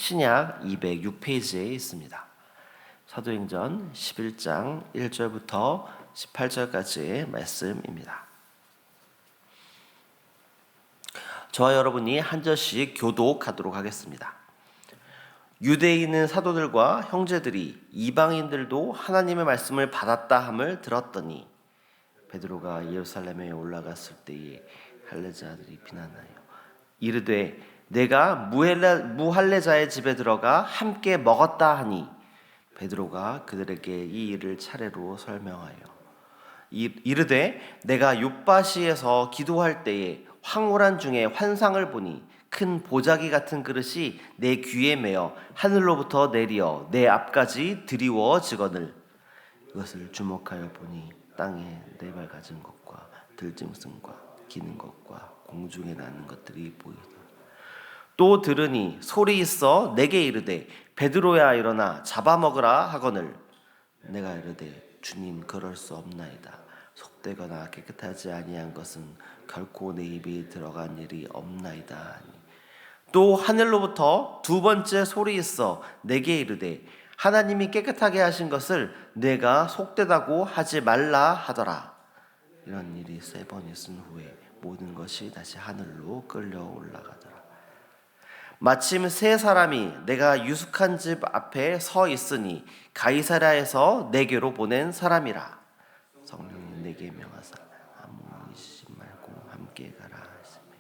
신약 206페이지에 있습니다. 사도행전 11장 1절부터 18절까지의 말씀입니다. 저와 여러분이 한 절씩 교독하도록 하겠습니다. 유대인은 사도들과 형제들이 이방인들도 하나님의 말씀을 받았다 함을 들었더니 베드로가 예루살렘에 올라갔을 때에 할례자들이 비난하여 이르되 내가 무할례자의 집에 들어가 함께 먹었다 하니 베드로가 그들에게 이 일을 차례로 설명하여 이르되 내가 욥바시에서 기도할 때에 황홀한 중에 환상을 보니 큰 보자기 같은 그릇이 내 귀에 매어 하늘로부터 내리어 내 앞까지 드리워지거늘 이것을 주목하여 보니 땅에 네 발 가진 것과 들짐승과 기는 것과 공중에 나는 것들이 보이더라. 또 들으니 소리 있어 내게 이르되 베드로야 일어나 잡아먹으라 하거늘 내가 이르되 주님 그럴 수 없나이다. 속되거나 깨끗하지 아니한 것은 결코 내 입에 들어간 일이 없나이다 하니 또 하늘로부터 두 번째 소리 있어 내게 이르되 하나님이 깨끗하게 하신 것을 내가 속되다고 하지 말라 하더라. 이런 일이 세 번 있은 후에 모든 것이 다시 하늘로 끌려 올라가더라. 마침 세 사람이 내가 유숙한 집 앞에 서 있으니 가이사랴에서 내게로 보낸 사람이라. 성령이 내게 명하사 아무 잊지 말고 함께 가라 하시매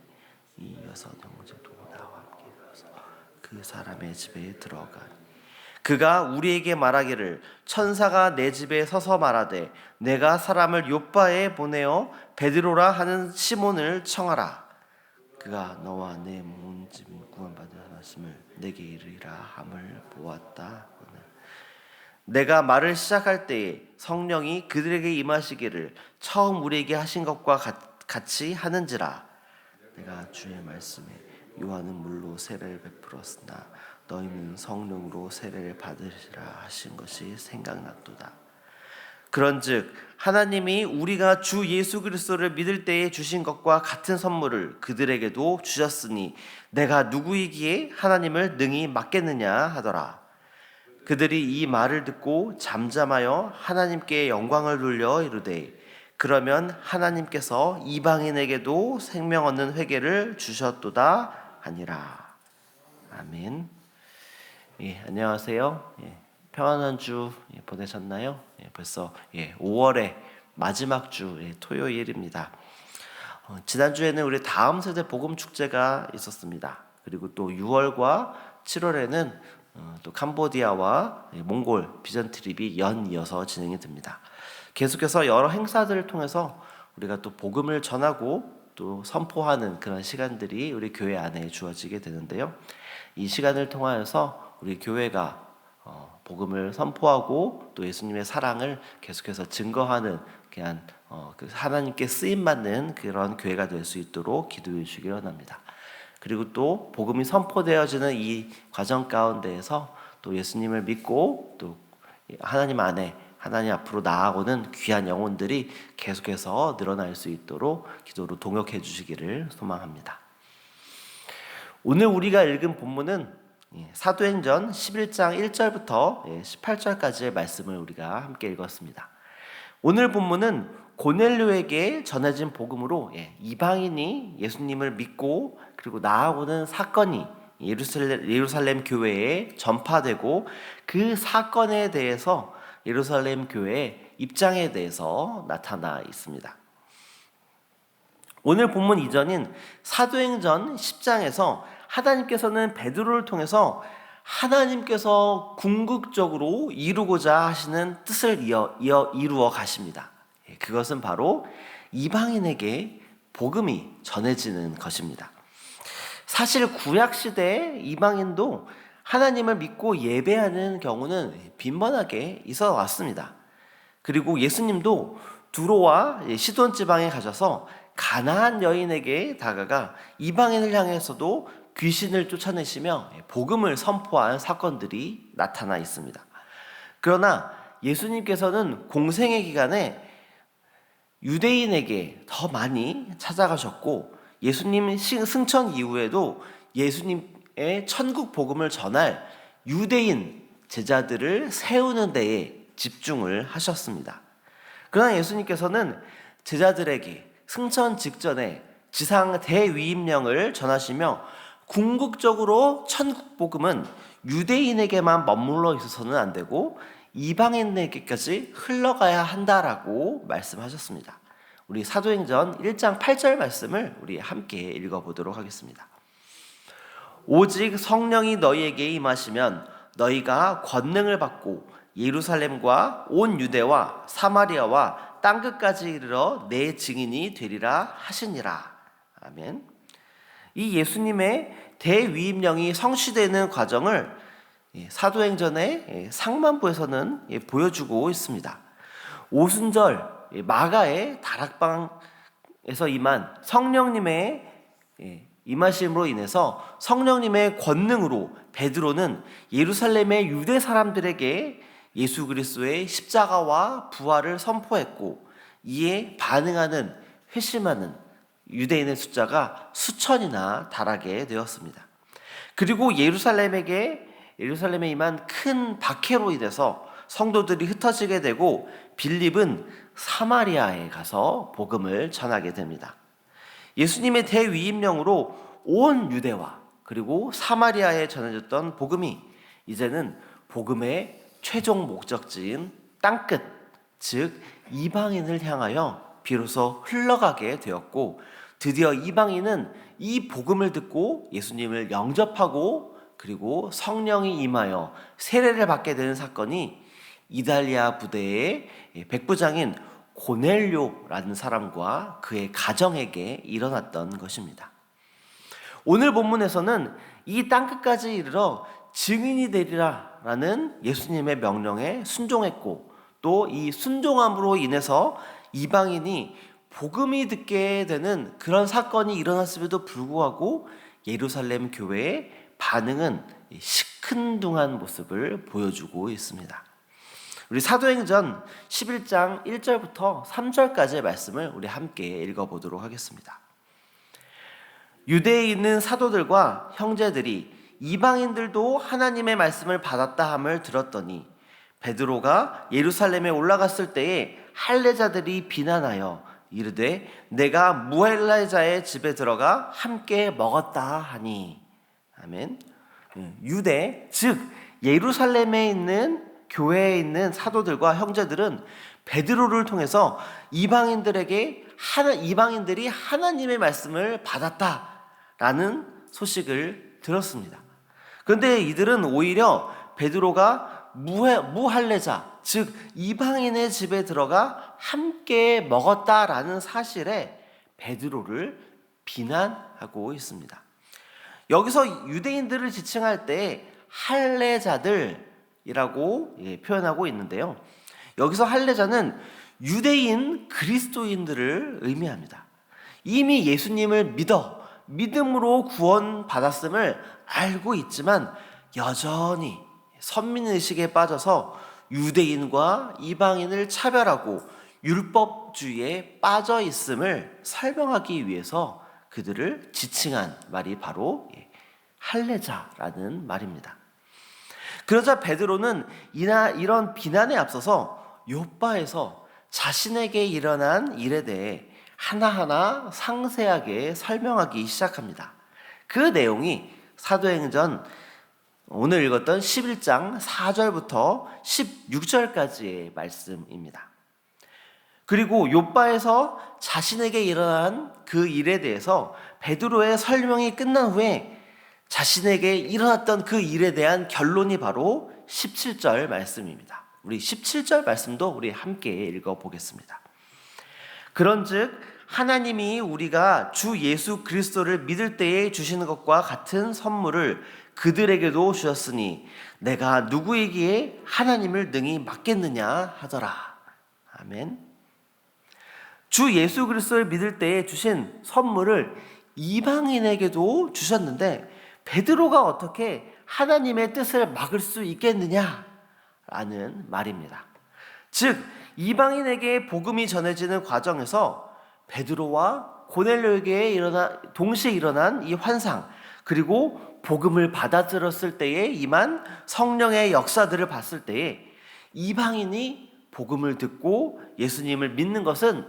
이 여섯 형제도 나와 함께 가서 그 사람의 집에 들어가니 그가 우리에게 말하기를 천사가 내 집에 서서 말하되 내가 사람을 욥바에 보내어 베드로라 하는 시몬을 청하라. 그가 너와 내 몸집 구원받은 말씀을 내게 이르리라 함을 보았다. 내가 말을 시작할 때에 성령이 그들에게 임하시기를 처음 우리에게 하신 것과 같이 하는지라. 내가 주의 말씀에 요한은 물로 세례를 베풀었으나 너희는 성령으로 세례를 받으시라 하신 것이 생각났도다. 그런즉 하나님이 우리가 주 예수 그리스도를 믿을 때에 주신 것과 같은 선물을 그들에게도 주셨으니 내가 누구이기에 하나님을 능히 맡겠느냐 하더라. 그들이 이 말을 듣고 잠잠하여 하나님께 영광을 돌려 이르되 그러면 하나님께서 이방인에게도 생명 얻는 회개를 주셨도다 하니라. 아멘. 안녕하세요. 평안한 주 보내셨나요? 벌써 5월의 마지막 주 토요일입니다. 지난주에는 우리 다음 세대 복음 축제가 있었습니다. 그리고 또 6월과 7월에는 또 캄보디아와 몽골 비전 트립이 연이어서 진행이 됩니다. 계속해서 여러 행사들을 통해서 우리가 또 복음을 전하고 또 선포하는 그런 시간들이 우리 교회 안에 주어지게 되는데요. 이 시간을 통하여서 우리 교회가 복음을 선포하고 또 예수님의 사랑을 계속해서 증거하는 그냥 하나님께 쓰임 받는 그런 교회가 될 수 있도록 기도해 주시기 원합니다. 그리고 또 복음이 선포되어지는 이 과정 가운데에서 또 예수님을 믿고 또 하나님 안에 하나님 앞으로 나아오는 귀한 영혼들이 계속해서 늘어날 수 있도록 기도로 동역해 주시기를 소망합니다. 오늘 우리가 읽은 본문은 사도행전 11장 1절부터 18절까지의 말씀을 우리가 함께 읽었습니다. 오늘 본문은 고넬료에게 전해진 복음으로 이방인이 예수님을 믿고 그리고 나아오는 사건이 예루살렘 교회에 전파되고 그 사건에 대해서 예루살렘 교회의 입장에 대해서 나타나 있습니다. 오늘 본문 이전인 사도행전 10장에서 하나님께서는 베드로를 통해서 하나님께서 궁극적으로 이루고자 하시는 뜻을 이루어 가십니다. 그것은 바로 이방인에게 복음이 전해지는 것입니다. 사실 구약시대의 이방인도 하나님을 믿고 예배하는 경우는 빈번하게 있어 왔습니다. 그리고 예수님도 두로와 시돈 지방에 가셔서 가나안 여인에게 다가가 이방인을 향해서도 귀신을 쫓아내시며 복음을 선포한 사건들이 나타나 있습니다. 그러나 예수님께서는 공생의 기간에 유대인에게 더 많이 찾아가셨고 예수님 승천 이후에도 예수님 천국 복음을 전할 유대인 제자들을 세우는 데에 집중을 하셨습니다. 그러나 예수님께서는 제자들에게 승천 직전에 지상 대위임령을 전하시며 궁극적으로 천국 복음은 유대인에게만 머물러 있어서는 안 되고 이방인에게까지 흘러가야 한다라고 말씀하셨습니다. 우리 사도행전 1장 8절 말씀을 우리 함께 읽어보도록 하겠습니다. 오직 성령이 너희에게 임하시면 너희가 권능을 받고 예루살렘과 온 유대와 사마리아와 땅끝까지 이르러 내 증인이 되리라 하시니라. 아멘. 이 예수님의 대위임령이 성취되는 과정을 사도행전의 상만부에서는 보여주고 있습니다. 오순절 마가의 다락방에서 임한 성령님의 임하심으로 인해서 성령님의 권능으로 베드로는 예루살렘의 유대 사람들에게 예수 그리스도의 십자가와 부활을 선포했고, 이에 반응하는 회심하는 유대인의 숫자가 수천이나 달하게 되었습니다. 그리고 예루살렘에 임한 큰 박해로 인해서 성도들이 흩어지게 되고 빌립은 사마리아에 가서 복음을 전하게 됩니다. 예수님의 대위임령으로 온 유대와 그리고 사마리아에 전해졌던 복음이 이제는 복음의 최종 목적지인 땅끝, 즉 이방인을 향하여 비로소 흘러가게 되었고, 드디어 이방인은 이 복음을 듣고 예수님을 영접하고 그리고 성령이 임하여 세례를 받게 되는 사건이 이달리아 부대의 백부장인 고넬료라는 사람과 그의 가정에게 일어났던 것입니다. 오늘 본문에서는 이 땅끝까지 이르러 증인이 되리라 라는 예수님의 명령에 순종했고, 또 이 순종함으로 인해서 이방인이 복음이 듣게 되는 그런 사건이 일어났음에도 불구하고 예루살렘 교회의 반응은 시큰둥한 모습을 보여주고 있습니다. 우리 사도행전 11장 1절부터 3절까지의 말씀을 우리 함께 읽어보도록 하겠습니다. 유대에 있는 사도들과 형제들이 이방인들도 하나님의 말씀을 받았다 함을 들었더니 베드로가 예루살렘에 올라갔을 때에 할례자들이 비난하여 이르되 내가 무할례자의 집에 들어가 함께 먹었다 하니. 아멘. 유대, 즉 예루살렘에 있는 교회에 있는 사도들과 형제들은 베드로를 통해서 이방인들이 하나님의 말씀을 받았다라는 소식을 들었습니다. 그런데 이들은 오히려 베드로가 무할례자, 즉 이방인의 집에 들어가 함께 먹었다라는 사실에 베드로를 비난하고 있습니다. 여기서 유대인들을 지칭할 때 할례자들이라고 표현하고 있는데요, 여기서 할례자는 유대인 그리스도인들을 의미합니다. 이미 예수님을 믿음으로 구원받았음을 알고 있지만 여전히 선민의식에 빠져서 유대인과 이방인을 차별하고 율법주의에 빠져 있음을 설명하기 위해서 그들을 지칭한 말이 바로 할례자라는 말입니다. 그러자 베드로는 이런 비난에 앞서서 욥바에서 자신에게 일어난 일에 대해 하나하나 상세하게 설명하기 시작합니다. 그 내용이 사도행전 오늘 읽었던 11장 4절부터 16절까지의 말씀입니다. 그리고 욥바에서 자신에게 일어난 그 일에 대해서 베드로의 설명이 끝난 후에 자신에게 일어났던 그 일에 대한 결론이 바로 17절 말씀입니다. 우리 17절 말씀도 우리 함께 읽어보겠습니다. 그런즉 하나님이 우리가 주 예수 그리스도를 믿을 때에 주시는 것과 같은 선물을 그들에게도 주셨으니 내가 누구에게 하나님을 능히 맡겠느냐 하더라. 아멘. 주 예수 그리스도를 믿을 때에 주신 선물을 이방인에게도 주셨는데 베드로가 어떻게 하나님의 뜻을 막을 수 있겠느냐라는 말입니다. 즉 이방인에게 복음이 전해지는 과정에서 베드로와 고넬료에게 동시에 일어난 이 환상, 그리고 복음을 받아들였을 때에 임한 성령의 역사들을 봤을 때에 이방인이 복음을 듣고 예수님을 믿는 것은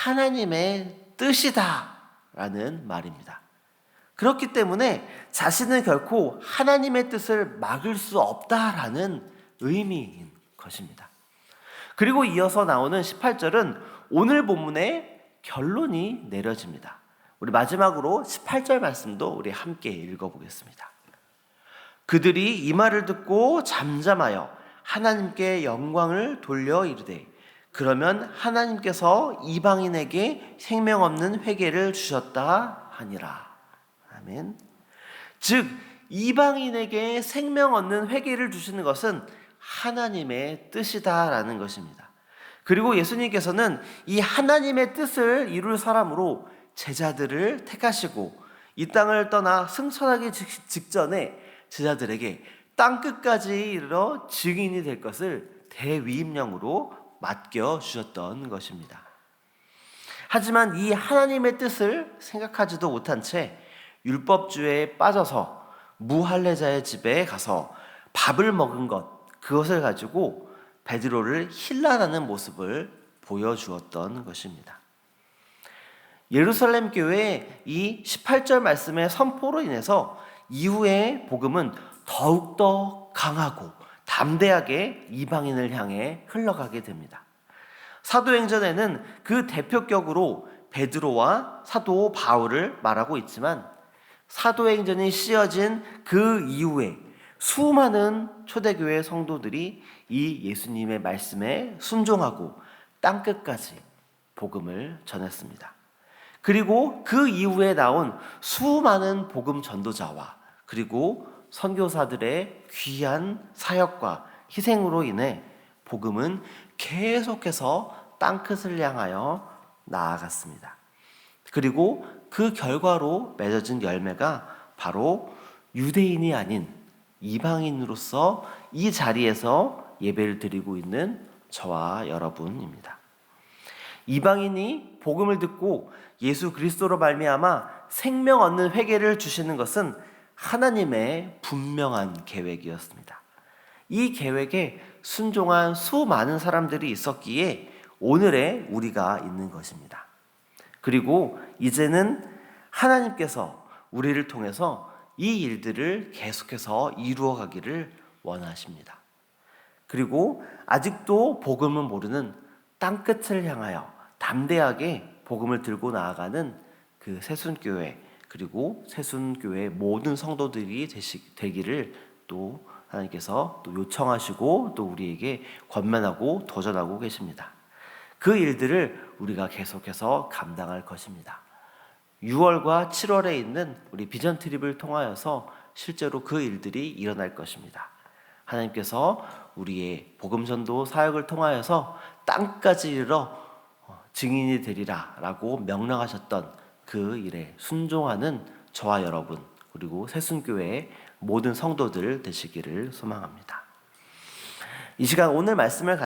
하나님의 뜻이다라는 말입니다. 그렇기 때문에 자신은 결코 하나님의 뜻을 막을 수 없다라는 의미인 것입니다. 그리고 이어서 나오는 18절은 오늘 본문의 결론이 내려집니다. 우리 마지막으로 18절 말씀도 우리 함께 읽어보겠습니다. 그들이 이 말을 듣고 잠잠하여 하나님께 영광을 돌려 이르되 그러면 하나님께서 이방인에게 생명 없는 회개를 주셨다 하니라. 아멘. 즉 이방인에게 생명 얻는 회개를 주시는 것은 하나님의 뜻이다라는 것입니다. 그리고 예수님께서는 이 하나님의 뜻을 이룰 사람으로 제자들을 택하시고 이 땅을 떠나 승천하기 직전에 제자들에게 땅끝까지 이르러 증인이 될 것을 대위임령으로 맡겨주셨던 것입니다. 하지만 이 하나님의 뜻을 생각하지도 못한 채 율법주의에 빠져서 무할례자의 집에 가서 밥을 먹은 그것을 가지고 베드로를 힐난하는 모습을 보여주었던 것입니다. 예루살렘 교회의 이 18절 말씀의 선포로 인해서 이후의 복음은 더욱더 강하고 담대하게 이방인을 향해 흘러가게 됩니다. 사도행전에는 그 대표격으로 베드로와 사도 바울을 말하고 있지만 사도행전이 씌어진 그 이후에 수많은 초대교회 성도들이 이 예수님의 말씀에 순종하고 땅끝까지 복음을 전했습니다. 그리고 그 이후에 나온 수많은 복음 전도자와 그리고 선교사들의 귀한 사역과 희생으로 인해 복음은 계속해서 땅끝을 향하여 나아갔습니다. 그리고 그 결과로 맺어진 열매가 바로 유대인이 아닌 이방인으로서 이 자리에서 예배를 드리고 있는 저와 여러분입니다. 이방인이 복음을 듣고 예수 그리스도로 말미암아 생명 얻는 회개를 주시는 것은 하나님의 분명한 계획이었습니다. 이 계획에 순종한 수많은 사람들이 있었기에 오늘의 우리가 있는 것입니다. 그리고 이제는 하나님께서 우리를 통해서 이 일들을 계속해서 이루어 가기를 원하십니다. 그리고 아직도 복음을 모르는 땅끝을 향하여 담대하게 복음을 들고 나아가는 그 새순교회 그리고 새순교회 모든 성도들이 되기를 또 하나님께서 또 요청하시고 또 우리에게 권면하고 도전하고 계십니다. 그 일들을 우리가 계속해서 감당할 것입니다. 6월과 7월에 있는 우리 비전 트립을 통하여서 실제로 그 일들이 일어날 것입니다. 하나님께서 우리의 복음 전도 사역을 통하여서 땅까지 이르러 증인이 되리라 라고 명령하셨던 그 일에 순종하는 저와 여러분 그리고 새순교회의 모든 성도들 되시기를 소망합니다. 이 시간 오늘 말씀을